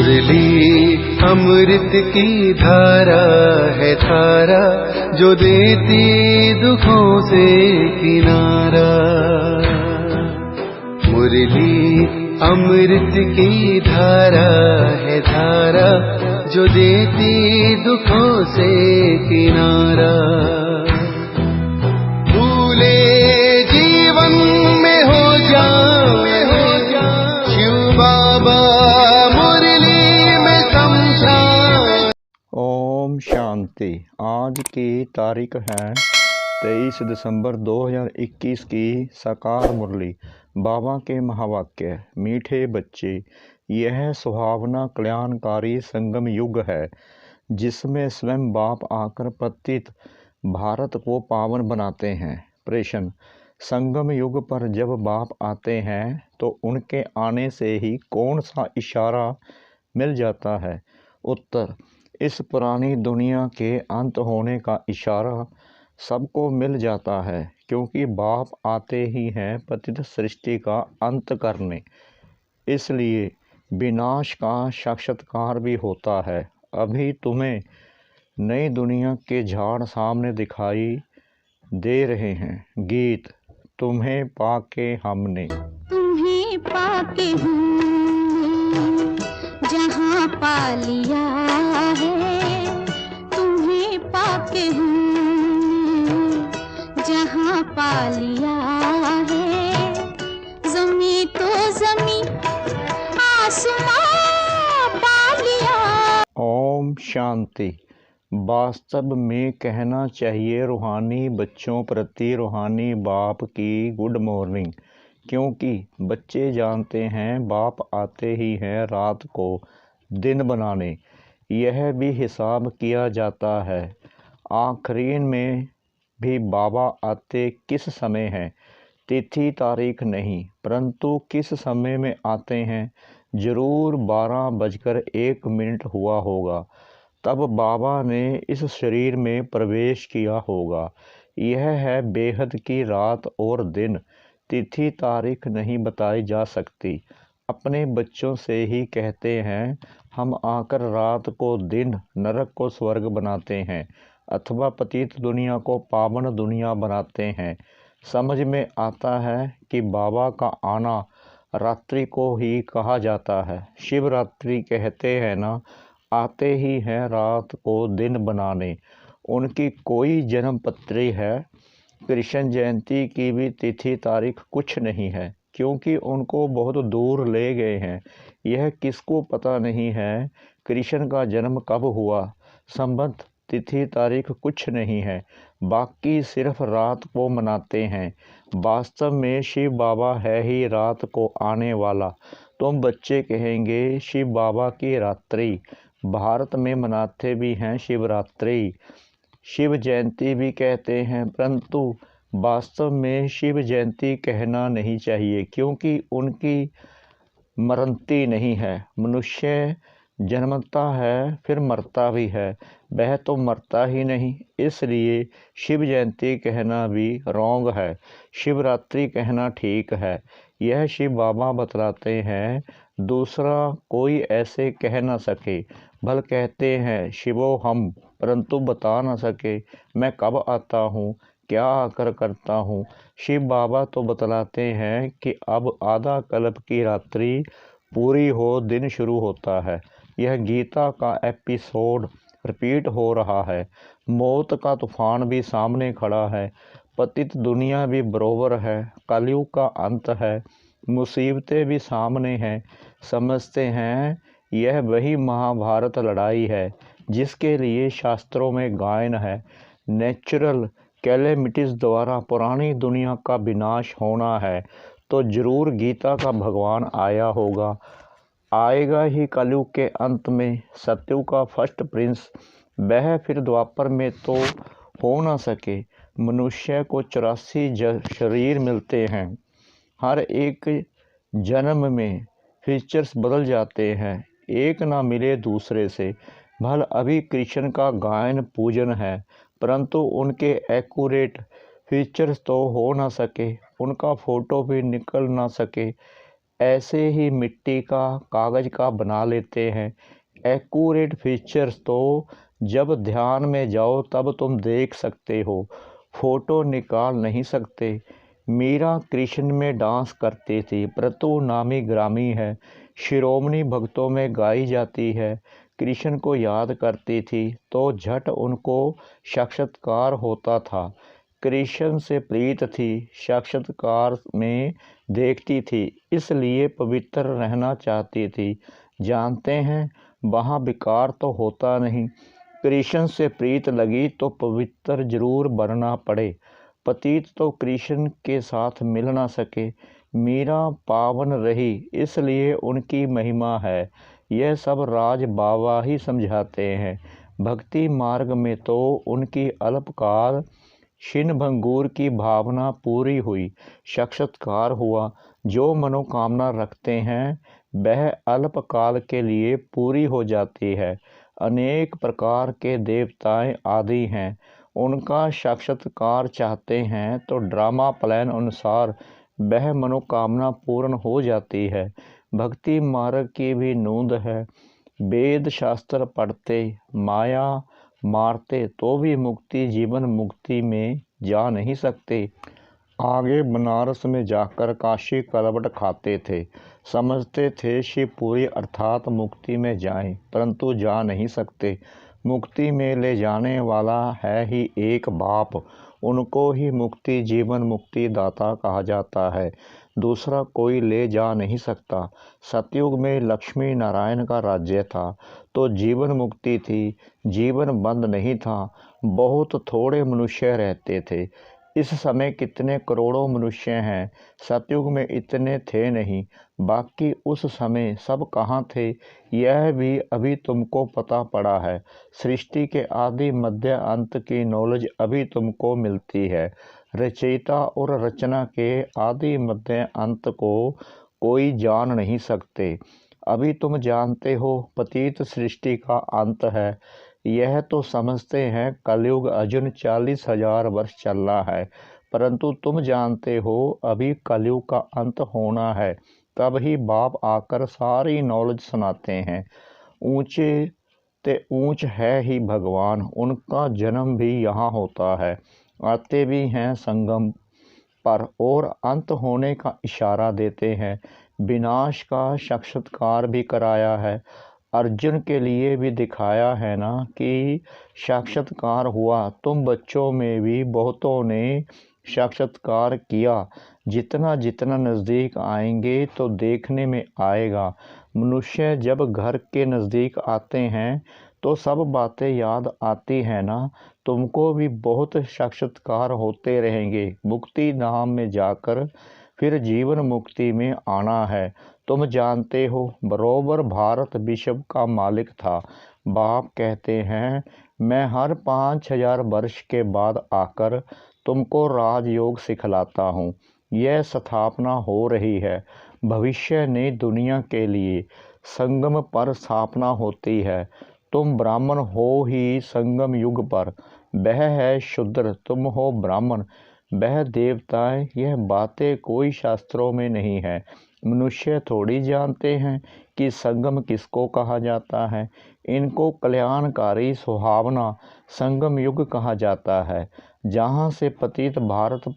मुरली अमृत की धारा है धारा, जो देती दुखों से किनारा। मुरली अमृत की धारा है धारा, जो देती दुखों से किनारा। भूले जीवन में हो जाए शिव बाबा मुरली में समझाए। ओम शांति। आज की तारीख है 23 दिसंबर 2021 की साकार मुरली। बाबा के महावाक्य। मीठे बच्चे, यह सुहावना कल्याणकारी संगम युग है, जिसमें स्वयं बाप आकर पतित भारत को पावन बनाते हैं। प्रश्न: संगम युग पर जब बाप आते हैं तो उनके आने से ही कौन सा इशारा मिल जाता है? उत्तर: इस पुरानी दुनिया के अंत होने का इशारा सबको मिल जाता है, क्योंकि बाप आते ही हैं पतित सृष्टि का अंत करने। इसलिए विनाश का साक्षात्कार भी होता है। अभी तुम्हें नई दुनिया के झाड़ सामने दिखाई दे रहे हैं। गीत। तुम्हें पाके हमने, तुम्हें पाके जहाँ पा लिया है, तुम्हें पाके जहाँ पा लिया है। ज़मीं तो ज़मीं, आसमां पा लिया। ओम शांति। वास्तव में कहना चाहिए रूहानी बच्चों प्रति रूहानी बाप की गुड मॉर्निंग, क्योंकि बच्चे जानते हैं बाप आते ही हैं रात को दिन बनाने। यह भी हिसाब किया जाता है आखिरीन में भी बाबा आते किस समय हैं, तिथि तारीख नहीं, परंतु किस समय में आते हैं। जरूर 12:01 हुआ होगा, तब बाबा ने इस शरीर में प्रवेश किया होगा। यह है बेहद की रात और दिन। तिथि तारीख नहीं बताई जा सकती। अपने बच्चों से ही कहते हैं, हम आकर रात को दिन, नरक को स्वर्ग बनाते हैं, अथवा पतित दुनिया को पावन दुनिया बनाते हैं। समझ में आता है कि बाबा का आना रात्रि को ही कहा जाता है। शिवरात्रि कहते हैं ना, आते ही हैं रात को दिन बनाने। उनकी कोई जन्म पत्री है। कृष्ण जयंती की भी तिथि तारीख कुछ नहीं है, क्योंकि उनको बहुत दूर ले गए हैं। यह किसको पता नहीं है कृष्ण का जन्म कब हुआ। संबंध तिथि तारीख कुछ नहीं है, बाकी सिर्फ रात को मनाते हैं। वास्तव में शिव बाबा है ही रात को आने वाला। तुम बच्चे कहेंगे शिव बाबा की रात्रि। भारत में मनाते भी हैं शिवरात्रि, शिव जयंती भी कहते हैं, परंतु वास्तव में शिव जयंती कहना नहीं चाहिए, क्योंकि उनकी मरती नहीं है। मनुष्य जन्मता है फिर मरता भी है, वह तो मरता ही नहीं। इसलिए शिव जयंती कहना भी रॉन्ग है, शिवरात्रि कहना ठीक है। यह शिव बाबा बतलाते हैं, दूसरा कोई ऐसे कह न सके। भल कहते हैं शिवो हम, परंतु बता न सके मैं कब आता हूँ, क्या आकर करता हूँ। शिव बाबा तो बतलाते हैं कि अब आधा कल्प की रात्रि पूरी हो, दिन शुरू होता है। यह गीता का एपिसोड रिपीट हो रहा है। मौत का तूफान भी सामने खड़ा है, पतित दुनिया भी बरोबर है, कलयुग का अंत है, मुसीबतें भी सामने हैं। समझते हैं यह वही महाभारत लड़ाई है जिसके लिए शास्त्रों में गायन है। नेचुरल कैलेमिटीज़ द्वारा पुरानी दुनिया का विनाश होना है, तो जरूर गीता का भगवान आया होगा। आएगा ही कलयुग के अंत में। सत्ययुग का फर्स्ट प्रिंस वह फिर द्वापर में तो हो ना सके। मनुष्य को 84 शरीर मिलते हैं, हर एक जन्म में फीचर्स बदल जाते हैं, एक ना मिले दूसरे से। भल अभी कृष्ण का गायन पूजन है, परंतु उनके एक्यूरेट फीचर्स तो हो ना सके, उनका फ़ोटो भी निकल ना सके। ऐसे ही मिट्टी का, कागज़ का बना लेते हैं। एक्यूरेट फीचर्स तो जब ध्यान में जाओ तब तुम देख सकते हो, फ़ोटो निकाल नहीं सकते। मीरा कृष्ण में डांस करती थी। प्रतु नामी ग्रामी है, शिरोमणि भक्तों में गाई जाती है। कृष्ण को याद करती थी तो झट उनको साक्षात्कार होता था। कृष्ण से प्रीत थी, साक्षात्कार में देखती थी, इसलिए पवित्र रहना चाहती थी। जानते हैं, वहाँ विकार तो होता नहीं। कृष्ण से प्रीत लगी तो पवित्र जरूर बनना पड़े। पतित तो कृष्ण के साथ मिल ना सके। मीरा पावन रही, इसलिए उनकी महिमा है। यह सब राज बाबा ही समझाते हैं। भक्ति मार्ग में तो उनकी अल्पकाल क्षीण भंगूर की भावना पूरी हुई, साक्षात्कार हुआ। जो मनोकामना रखते हैं वह अल्पकाल के लिए पूरी हो जाती है। अनेक प्रकार के देवताएं आदि हैं, उनका साक्षात्कार चाहते हैं तो ड्रामा प्लान अनुसार वह मनोकामना पूर्ण हो जाती है। भक्ति मार्ग की भी नूंद है। वेद शास्त्र पढ़ते, माया मारते तो भी मुक्ति जीवन मुक्ति में जा नहीं सकते। आगे बनारस में जाकर काशी कलवट खाते थे। समझते थे शिवपुरी अर्थात मुक्ति में जाएं, परंतु जा नहीं सकते। मुक्ति में ले जाने वाला है ही एक बाप, उनको ही मुक्ति जीवन मुक्ति दाता कहा जाता है। दूसरा कोई ले जा नहीं सकता। सतयुग में लक्ष्मी नारायण का राज्य था तो जीवन मुक्ति थी, जीवन बंद नहीं था। बहुत थोड़े मनुष्य रहते थे। इस समय कितने करोड़ों मनुष्य हैं, सतयुग में इतने थे नहीं। बाकी उस समय सब कहाँ थे, यह भी अभी तुमको पता पड़ा है। सृष्टि के आदि मध्य अंत की नॉलेज अभी तुमको मिलती है। रचयिता और रचना के आदि मध्य अंत को कोई जान नहीं सकते। अभी तुम जानते हो पतित सृष्टि का अंत है। यह तो समझते हैं कलयुग अर्जुन 40,000 वर्ष चल रहा है, परंतु तुम जानते हो अभी कलयुग का अंत होना है। तब ही बाप आकर सारी नॉलेज सुनाते हैं। ऊंचे ते ऊंच है ही भगवान, उनका जन्म भी यहाँ होता है। आते भी हैं संगम पर और अंत होने का इशारा देते हैं। विनाश का साक्षात्कार भी कराया है। अर्जुन के लिए भी दिखाया है ना कि साक्षात्कार हुआ। तुम बच्चों में भी बहुतों ने साक्षात्कार किया। जितना जितना नज़दीक आएंगे तो देखने में आएगा। मनुष्य जब घर के नज़दीक आते हैं तो सब बातें याद आती हैं ना। तुमको भी बहुत साक्षात्कार होते रहेंगे। मुक्ति धाम में जाकर फिर जीवन मुक्ति में आना है। तुम जानते हो बरोबर भारत विश्व का मालिक था। बाप कहते हैं मैं हर 5,000 वर्ष के बाद आकर तुमको राजयोग सिखलाता हूँ। यह स्थापना हो रही है। भविष्य ने दुनिया के लिए संगम पर स्थापना होती है। तुम ब्राह्मण हो ही संगम युग पर। वह है शूद्र, तुम हो ब्राह्मण, वह देवताएं। यह बातें कोई शास्त्रों में नहीं है। मनुष्य थोड़ी जानते हैं कि संगम किसको कहा जाता है। इनको कल्याणकारी सुहावना संगम युग कहा जाता है, जहाँ से पतित भारत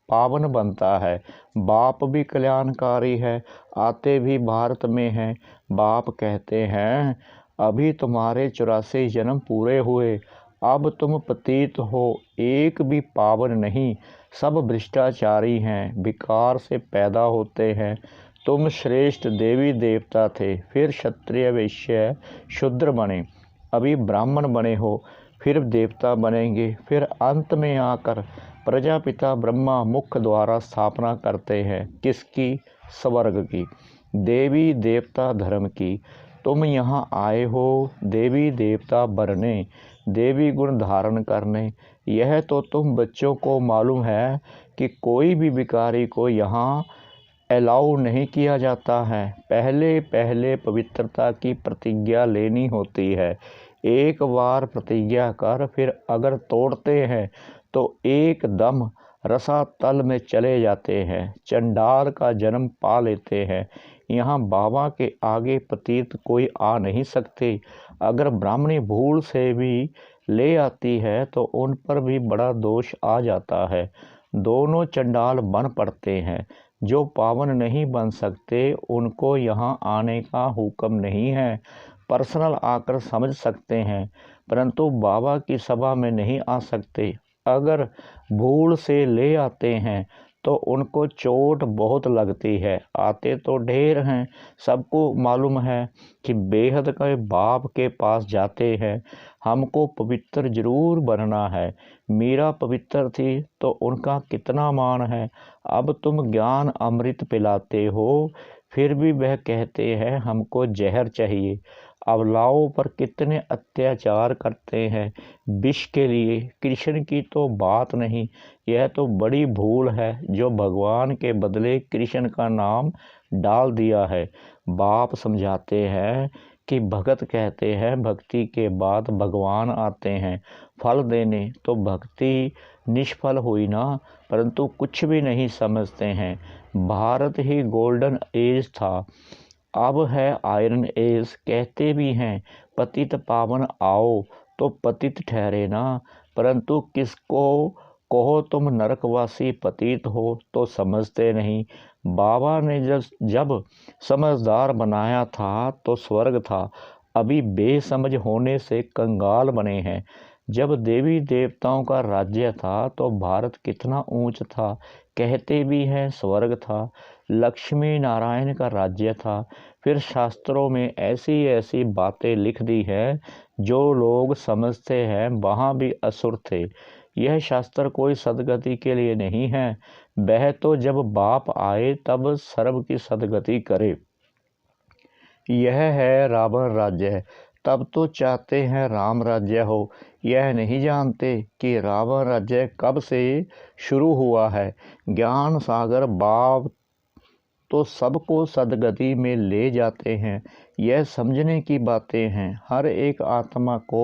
पावन बनता है। बाप भी कल्याणकारी है, आते भी भारत में हैं। बाप कहते हैं अभी तुम्हारे 84 जन्म पूरे हुए, अब तुम पतित हो, एक भी पावन नहीं, सब भ्रष्टाचारी हैं, विकार से पैदा होते हैं। तुम श्रेष्ठ देवी देवता थे, फिर क्षत्रिय वैश्य शूद्र बने, अभी ब्राह्मण बने हो, फिर देवता बनेंगे, फिर अंत में आकर प्रजापिता ब्रह्मा मुख द्वारा स्थापना करते हैं। किसकी? स्वर्ग की, देवी देवता धर्म की। तुम यहाँ आए हो देवी देवता बनने, देवी गुण धारण करने। यह तो तुम बच्चों को मालूम है कि कोई भी भिखारी को यहाँ अलाउ नहीं किया जाता है। पहले पहले पवित्रता की प्रतिज्ञा लेनी होती है। एक बार प्रतिज्ञा कर फिर अगर तोड़ते हैं तो एकदम रसातल में चले जाते हैं, चंडाल का जन्म पा लेते हैं। यहाँ बाबा के आगे पतित कोई आ नहीं सकते। अगर ब्राह्मणी भूल से भी ले आती है तो उन पर भी बड़ा दोष आ जाता है। दोनों चंडाल बन पड़ते हैं। जो पावन नहीं बन सकते उनको यहाँ आने का हुक्म नहीं है। पर्सनल आकर समझ सकते हैं, परंतु बाबा की सभा में नहीं आ सकते। अगर भूल से ले आते हैं तो उनको चोट बहुत लगती है। आते तो ढेर हैं, सबको मालूम है कि बेहद के बाप के पास जाते हैं। हमको पवित्र जरूर बनना है। मीरा पवित्र थी तो उनका कितना मान है। अब तुम ज्ञान अमृत पिलाते हो, फिर भी वह कहते हैं हमको जहर चाहिए। अबलाओं पर कितने अत्याचार करते हैं विष के लिए। कृष्ण की तो बात नहीं, यह तो बड़ी भूल है जो भगवान के बदले कृष्ण का नाम डाल दिया है। बाप समझाते हैं कि भगत कहते हैं भक्ति के बाद भगवान आते हैं फल देने, तो भक्ति निष्फल हुई ना। परंतु कुछ भी नहीं समझते हैं। भारत ही गोल्डन एज था, अब है आयरन एज। कहते भी हैं पतित पावन आओ, तो पतित ठहरे ना। परंतु किसको कहो तुम नरकवासी पतित हो तो समझते नहीं। बाबा ने जब समझदार बनाया था तो स्वर्ग था, अभी बेसमझ होने से कंगाल बने हैं। जब देवी देवताओं का राज्य था तो भारत कितना ऊंच था, कहते भी हैं स्वर्ग था। लक्ष्मी नारायण का राज्य था। फिर शास्त्रों में ऐसी ऐसी बातें लिख दी है जो लोग समझते हैं वहाँ भी असुर थे। यह शास्त्र कोई सदगति के लिए नहीं है, वह तो जब बाप आए तब सर्व की सदगति करे। यह है रावण राज्य, तब तो चाहते हैं राम राज्य हो। यह नहीं जानते कि रावण राज्य कब से शुरू हुआ है। ज्ञान सागर बाप तो सबको सदगति में ले जाते हैं। यह समझने की बातें हैं। हर एक आत्मा को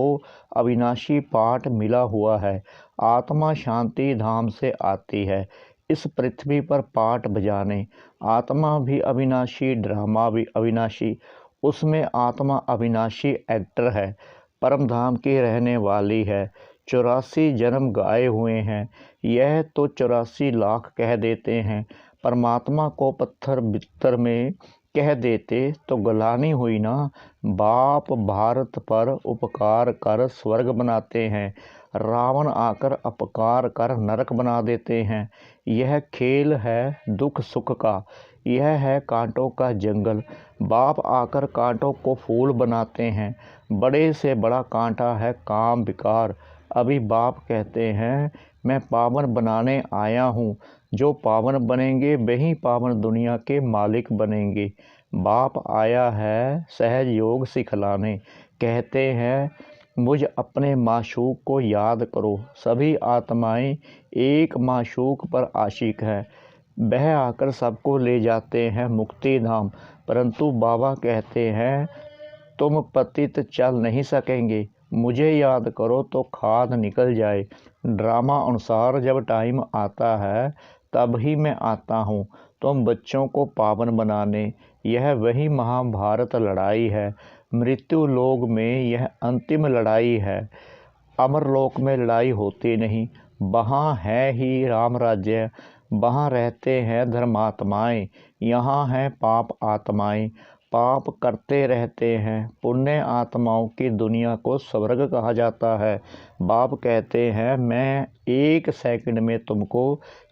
अविनाशी पाठ मिला हुआ है। आत्मा शांति धाम से आती है इस पृथ्वी पर पाठ बजाने। आत्मा भी अविनाशी, ड्रामा भी अविनाशी, उसमें आत्मा अविनाशी एक्टर है। परम धाम की रहने वाली है। 84 जन्म गाए हुए हैं। यह तो 84 लाख कह देते हैं। परमात्मा को पत्थर बित्तर में कह देते तो गलानी हुई ना। बाप भारत पर उपकार कर स्वर्ग बनाते हैं, रावण आकर अपकार कर नरक बना देते हैं। यह खेल है दुख सुख का, यह है कांटों का जंगल। बाप आकर कांटों को फूल बनाते हैं। बड़े से बड़ा कांटा है काम विकार। अभी बाप कहते हैं मैं पावन बनाने आया हूँ। जो पावन बनेंगे वही पावन दुनिया के मालिक बनेंगे। बाप आया है सहज योग सिखलाने। कहते हैं मुझ अपने माशूक को याद करो। सभी आत्माएं एक माशूक पर आशिक है। वह आकर सबको ले जाते हैं मुक्ति धाम। परंतु बाबा कहते हैं तुम पतित चल नहीं सकेंगे। मुझे याद करो तो खाद निकल जाए। ड्रामा अनुसार जब टाइम आता है तब ही मैं आता हूँ तुम बच्चों को पावन बनाने। यह वही महाभारत लड़ाई है। मृत्यु लोक में यह अंतिम लड़ाई है। अमरलोक में लड़ाई होती नहीं। वहाँ है ही राम राज्य, वहाँ रहते हैं धर्मात्माएं। यहाँ हैं पाप आत्माएं। पाप करते रहते हैं। पुण्य आत्माओं की दुनिया को स्वर्ग कहा जाता है। बाप कहते हैं मैं 1 सेकंड में तुमको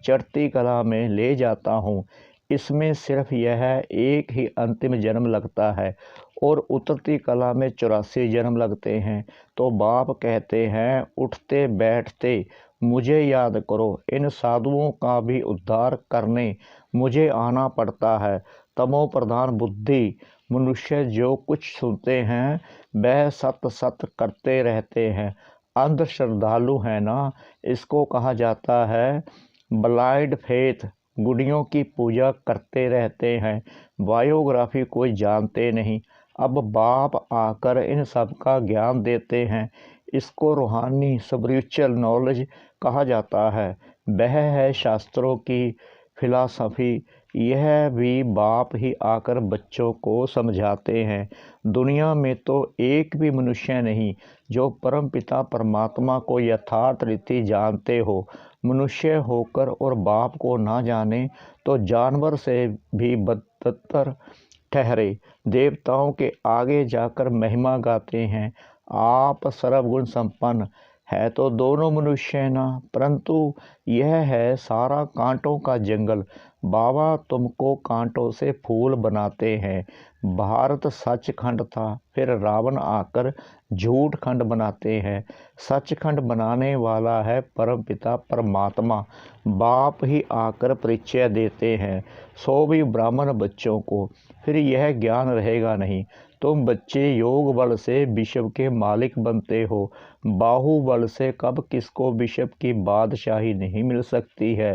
चढ़ती कला में ले जाता हूँ। इसमें सिर्फ यह एक ही अंतिम जन्म लगता है और उतरती कला में 84 जन्म लगते हैं। तो बाप कहते हैं उठते बैठते मुझे याद करो। इन साधुओं का भी उद्धार करने मुझे आना पड़ता है। तमो प्रधान बुद्धि मनुष्य जो कुछ सुनते हैं वह सत सत करते रहते हैं। अंध श्रद्धालु है ना, इसको कहा जाता है ब्लाइंड फेथ। गुड़ियों की पूजा करते रहते हैं। बायोग्राफी कोई जानते नहीं। अब बाप आकर इन सब का ज्ञान देते हैं। इसको रूहानी स्पिरिचुअल नॉलेज कहा जाता है। वह है शास्त्रों की फिलॉसफी। यह भी बाप ही आकर बच्चों को समझाते हैं। दुनिया में तो एक भी मनुष्य नहीं जो परमपिता परमात्मा को यथार्थ रीति जानते हो। मनुष्य होकर और बाप को ना जाने तो जानवर से भी बदतर ठहरे। देवताओं के आगे जाकर महिमा गाते हैं, आप सर्वगुण संपन्न है तो दोनों मनुष्य ना, परंतु यह है सारा कांटों का जंगल। बाबा तुमको कांटों से फूल बनाते हैं। भारत सचखंड था, फिर रावण आकर झूठ खंड बनाते हैं। सचखंड बनाने वाला है परमपिता परमात्मा। बाप ही आकर परिचय देते हैं, सो भी ब्राह्मण बच्चों को। फिर यह ज्ञान रहेगा नहीं। तुम बच्चे योग बल से विश्व के मालिक बनते हो। बाहुबल से कब किसको विश्व की बादशाही नहीं मिल सकती है।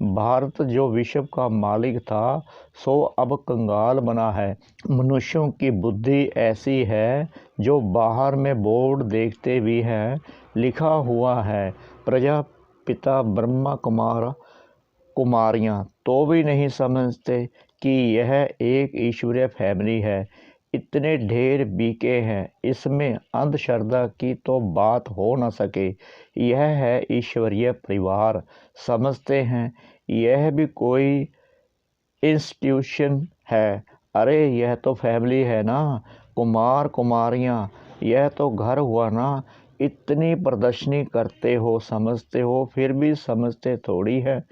भारत जो विश्व का मालिक था सो अब कंगाल बना है। मनुष्यों की बुद्धि ऐसी है जो बाहर में बोर्ड देखते भी हैं, लिखा हुआ है प्रजापिता ब्रह्मा कुमारियाँ, तो भी नहीं समझते कि यह एक ईश्वरीय फैमिली है। इतने ढेर बीके हैं, इसमें अंधश्रद्धा की तो बात हो न सके। यह है ईश्वरीय परिवार, समझते हैं यह भी कोई इंस्टीट्यूशन है। अरे यह तो फैमिली है ना, कुमार कुमारियाँ, यह तो घर हुआ ना। इतनी प्रदर्शनी करते हो, समझते हो, फिर भी समझते थोड़ी है।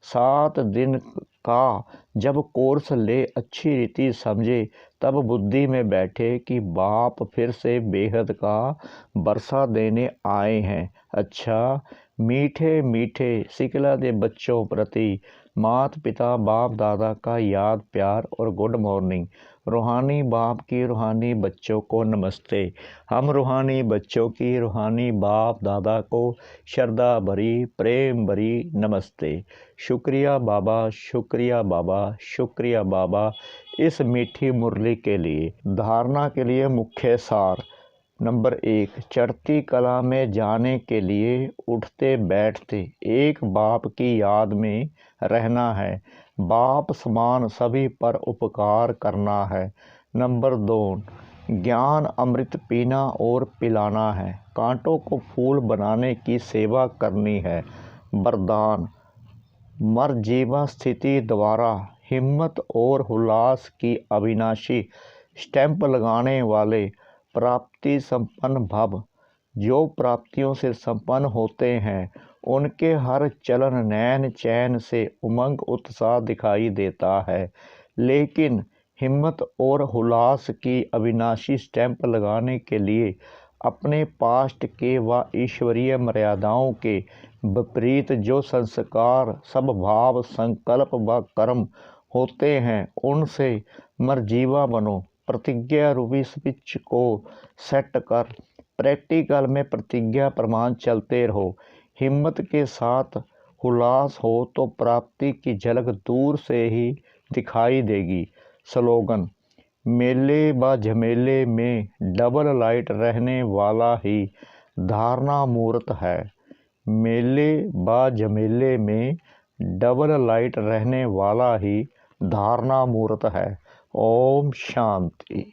7 दिन का जब कोर्स ले अच्छी रीति समझे, तब बुद्धि में बैठे कि बाप फिर से बेहद का बरसा देने आए हैं। अच्छा, मीठे मीठे सिखला दे बच्चों प्रति मात पिता बाप दादा का याद प्यार और गुड मॉर्निंग। रूहानी बाप की रूहानी बच्चों को नमस्ते। हम रूहानी बच्चों की रूहानी बाप दादा को श्रद्धा भरी प्रेम भरी नमस्ते। शुक्रिया बाबा, शुक्रिया बाबा, शुक्रिया बाबा इस मीठी मुरली के लिए। धारणा के लिए मुख्य सार। नंबर 1, चढ़ती कला में जाने के लिए उठते बैठते एक बाप की याद में रहना है। बाप समान सभी पर उपकार करना है। नंबर 2, ज्ञान अमृत पीना और पिलाना है। कांटों को फूल बनाने की सेवा करनी है। वरदान, मरजीवा स्थिति द्वारा हिम्मत और उल्लास की अविनाशी स्टैंप लगाने वाले प्राप्ति संपन्न भव। जो प्राप्तियों से संपन्न होते हैं उनके हर चलन नैन चैन से उमंग उत्साह दिखाई देता है। लेकिन हिम्मत और उल्लास की अविनाशी स्टैंप लगाने के लिए अपने पास्ट के व ईश्वरीय मर्यादाओं के विपरीत जो संस्कार स्वभाव संकल्प व कर्म होते हैं उनसे मरजीवा बनो। प्रतिज्ञा रूपी स्विच को सेट कर प्रैक्टिकल में प्रतिज्ञा प्रमाण चलते रहो। हिम्मत के साथ उल्लास हो तो प्राप्ति की झलक दूर से ही दिखाई देगी। स्लोगन, मेले व झमेले में डबल लाइट रहने वाला ही धारणा मूर्त है। मेले व झमेले में डबल लाइट रहने वाला ही धारणा मूर्त है। ओम शांति।